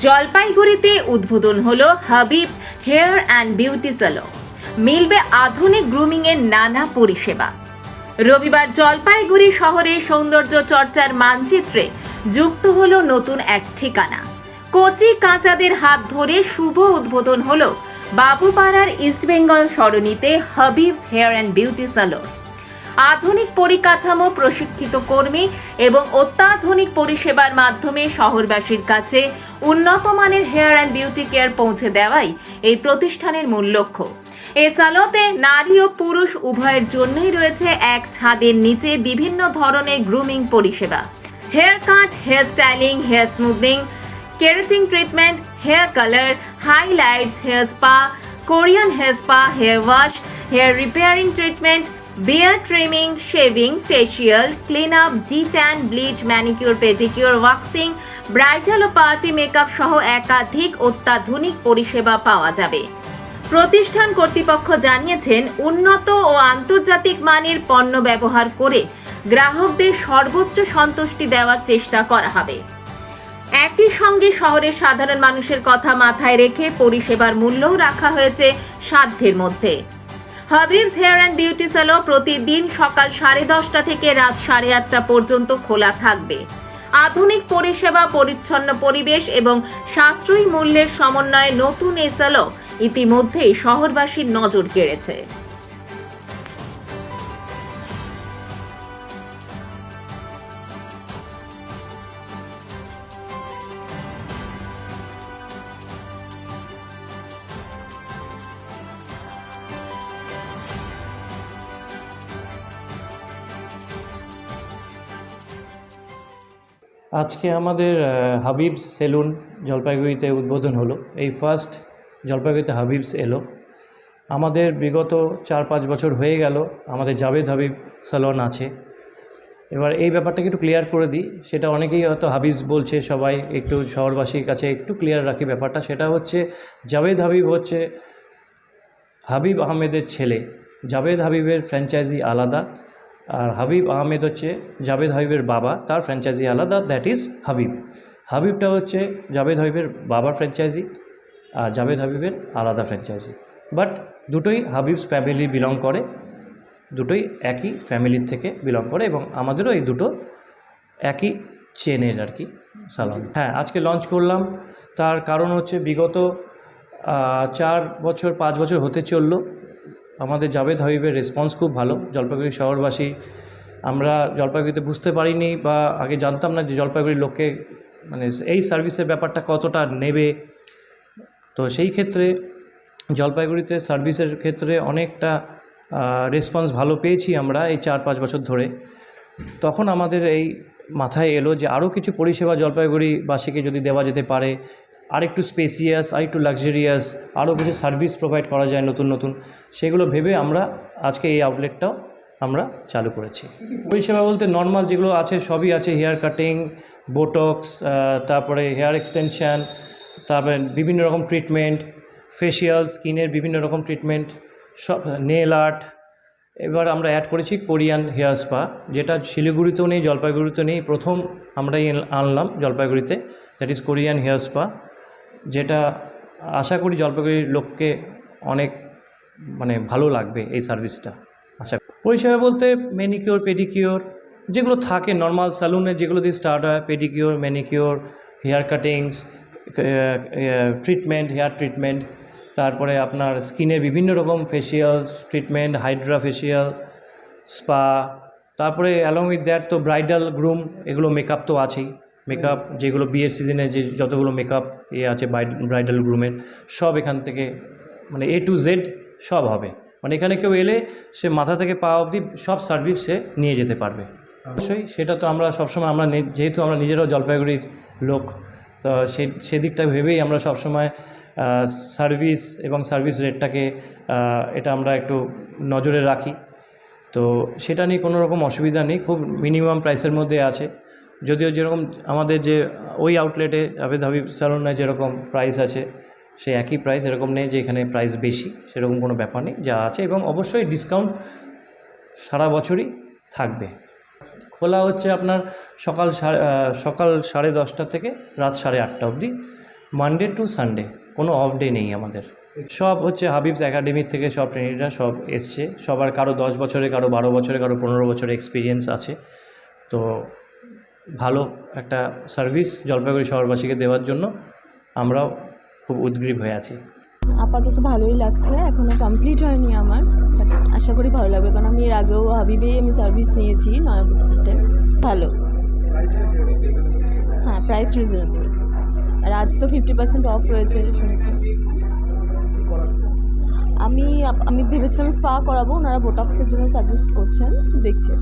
জলপাইগুড়িতে উদ্বোধন হলো Habib's hair and beauty salon. মিলবে আধুনিক গ্রুমিং এর নানা পরিষেবা। রবিবার জলপাইগুড়ি শহরে সৌন্দর্য চর্চার মানচিত্রে যুক্ত হলো নতুন এক ঠিকানা। কচি কাঁচাদের হাত ধরে শুভ উদ্বোধন হলো বাবুপাড়ার ইস্টবেঙ্গল সরণিতে Habib's hair and beauty salon. আধুনিক পরিকাঠামো, প্রশিক্ষিত কর্মী এবং অত্যাধুনিক পরিষেবার মাধ্যমে শহরবাসীর কাছে উন্নত মানের হেয়ার অ্যান্ড বিউটি কেয়ার পৌঁছে দেওয়াই এই প্রতিষ্ঠানের মূল লক্ষ্য। এই সালতে নারী ও পুরুষ উভয়ের জন্যই রয়েছে এক ছাদের নিচে বিভিন্ন ধরনের গ্রুমিং পরিষেবা। Hair cut, hair styling, hair smoothing, keratin treatment, hair colour, highlights, hair spa, Korean hair spa, hair wash, hair repairing treatment, beard trimming, shaving, facial, clean up, detan, bleach, manicure, pedicure, waxing, bridal ও party makeup সহ একাধিক অত্যাধুনিক পরিষেবা পাওয়া যাবে। প্রতিষ্ঠান কর্তৃপক্ষ জানিয়েছেন, উন্নত ও আন্তর্জাতিক মানের পণ্য ব্যবহার করে গ্রাহকদের সর্বোচ্চ সন্তুষ্টি দেওয়ার চেষ্টা করা হবে। একই সঙ্গে শহরের সাধারণ মানুষের কথা মাথায় রেখে পরিষেবার মূল্যও রাখা হয়েছে সাধ্যের মধ্যে। Habib's hair and beauty salon প্রতিদিন সকাল 10:30 থেকে রাত 8:30 পর্যন্ত খোলা থাকবে। আধুনিক পরিষেবা, পরিচ্ছন্ন পরিবেশ এবং সাশ্রয়ী মূল্যের সমন্বয়ে নতুন এই স্যালন ইতিমধ্যেই শহরবাসীর নজর কেড়েছে। আজকে আমাদের হাবিবস সেলুন জলপাইগুড়িতে উদ্বোধন হলো। এই ফার্স্ট জলপাইগুড়িতে হাবিবস এলো। আমাদের বিগত 4-5 বছর হয়ে গেল আমাদের জাভেদ হাবিব স্যালন আছে। এবার এই ব্যাপারটাকে একটু ক্লিয়ার করে দিই। সেটা অনেকেই হয়তো হাবিবস বলছে, সবাই একটু শহরবাসীর কাছে একটু ক্লিয়ার রাখি ব্যাপারটা। সেটা হচ্ছে জাভেদ হাবিব হচ্ছে হাবিব আহমেদের ছেলে। জাভেদ হাবিবের ফ্র্যাঞ্চাইজি আলাদা, আর হাবিব আহমেদ হচ্ছে জাভেদ হাবিবের বাবা, তার ফ্র্যাঞ্চাইজি আলাদা, দ্যাট ইজ হাবিব। হাবিবটা হচ্ছে জাভেদ হাবিবের বাবার ফ্র্যাঞ্চাইজি, আর জাভেদ হাবিবের আলাদা ফ্র্যাঞ্চাইজি। বাট দুটোই হাবিবস ফ্যামিলি বিলং করে, দুটোই একই ফ্যামিলির থেকে বিলং করে এবং আমাদেরও এই দুটো একই চেনের আর কি সালন। হ্যাঁ, আজকে লঞ্চ করলাম। তার কারণ হচ্ছে বিগত 4-5 বছর হতে চললো আমাদের জাভেদ হাবিবের রেসপন্স খুব ভালো। জলপাইগুড়ি শহরবাসী, আমরা জলপাইগুড়িতে বুঝতে পারিনি বা আগে জানতাম না যে জলপাইগুড়ির লোককে মানে এই সার্ভিসের ব্যাপারটা কতটা নেবে। তো সেই ক্ষেত্রে জলপাইগুড়িতে সার্ভিসের ক্ষেত্রে অনেকটা রেসপন্স ভালো পেয়েছি আমরা এই 4-5 বছর ধরে। তখন আমাদের এই মাথায় এলো যে আরও কিছু পরিষেবা জলপাইগুড়িবাসীকে যদি দেওয়া যেতে পারে, আরেকটু স্পেসিয়াস, আরেকটু লাক্সারিয়াস, আরও কিছু সার্ভিস প্রোভাইড করা যায় নতুন নতুন, সেগুলো ভেবে আমরা আজকে এই আউটলেটটাও আমরা চালু করেছি। পরিষেবা বলতে নর্মাল যেগুলো আছে সবই আছে। হেয়ার কাটিং, বোটক্স, তারপরে হেয়ার এক্সটেনশান, তারপরে বিভিন্ন রকম ট্রিটমেন্ট, ফেসিয়াল, স্কিনের বিভিন্ন রকম ট্রিটমেন্ট, সব, নেল আর্ট। এবার আমরা অ্যাড করেছি কোরিয়ান হেয়ার স্পা, যেটা শিলিগুড়িতেও নেই, জলপাইগুড়িতেও নেই, প্রথম আমরাই আনলাম জলপাইগুড়িতে, that is Korean hair spa, যেটা আশা করি জলপাইগুড়ির লোককে অনেক মানে ভালো লাগবে এই সার্ভিসটা। আশা পরিষেবা বলতে ম্যানিকিওর, পেডিকিওর যেগুলো থাকে নর্মাল স্যালুনে, যেগুলো দিয়ে স্টার্ট হয়, pedicure, manicure, hair cuttings, treatment, hair treatment, তারপরে আপনার স্কিনের বিভিন্ন রকম facial treatment, hydra facial, spa, তারপরে অ্যালং উইথ দ্যাট তো ব্রাইডাল গ্রুম, এগুলো মেকআপ তো আছেই। মেকআপ যেগুলো বিয়ের সিজনে যে যতগুলো মেকআপ আছে ব্রাইডাল গ্রুমের, সব এখান থেকে মানে A to Z সব হবে। মানে এখানে কেউ এলে সে মাথা থেকে পা অবধি সব সার্ভিস সে নিয়ে যেতে পারবে। অবশ্যই সেটা তো আমরা সবসময়, আমরা যেহেতু আমরা নিজেরাও জলপাইগুড়ির লোক, তো সেদিকটা ভেবেই আমরা সবসময় সার্ভিস এবং সার্ভিস রেটটাকে এটা আমরা একটু নজরে রাখি। তো সেটা নিয়ে কোনো রকম অসুবিধা নেই, খুব মিনিমাম প্রাইসের মধ্যে আছে। যদিও যেরকম আমাদের যে ওই আউটলেটে জাভেদ হাবিব স্যালনে যেরকম প্রাইস আছে, সে একই প্রাইস, এরকম নেই যে এখানে প্রাইস বেশি, সেরকম কোনো ব্যাপার নেই, যা আছে। এবং অবশ্যই ডিসকাউন্ট সারা বছরই থাকবে। খোলা হচ্ছে আপনার সকাল 10:30 থেকে রাত 8:30 অবধি, মানডে টু সানডে, কোনো অফ ডে নেই আমাদের। সব হচ্ছে হাবিবস একাডেমি থেকে সব ট্রেনিংরা সব এসছে, সবার কারো 10 বছরে, কারো 12 বছরে, কারো 15 বছরের এক্সপিরিয়েন্স আছে। তো ভালো একটা সার্ভিস জলপাইগুড়ি শহরবাসীকে দেওয়ার জন্য আমরাও খুব উদ্গ্রীব হয়ে আছি। আপাতত ভালোই লাগছে, এখনও কমপ্লিট হয়নি আমার, বাট আশা করি ভালো লাগবে, কারণ আমি এর আগেও হাবিবেই আমি সার্ভিস নিয়েছি নয়া বস্তিতে। ভালো, হ্যাঁ, প্রাইস রিজনেবল, আর আজ তো 50% অফ রয়েছে শুনেছি। আমি ভেবেছিলাম স্পা করাবো, ওনারা বোটক্সের জন্য সাজেস্ট করছেন, দেখছি।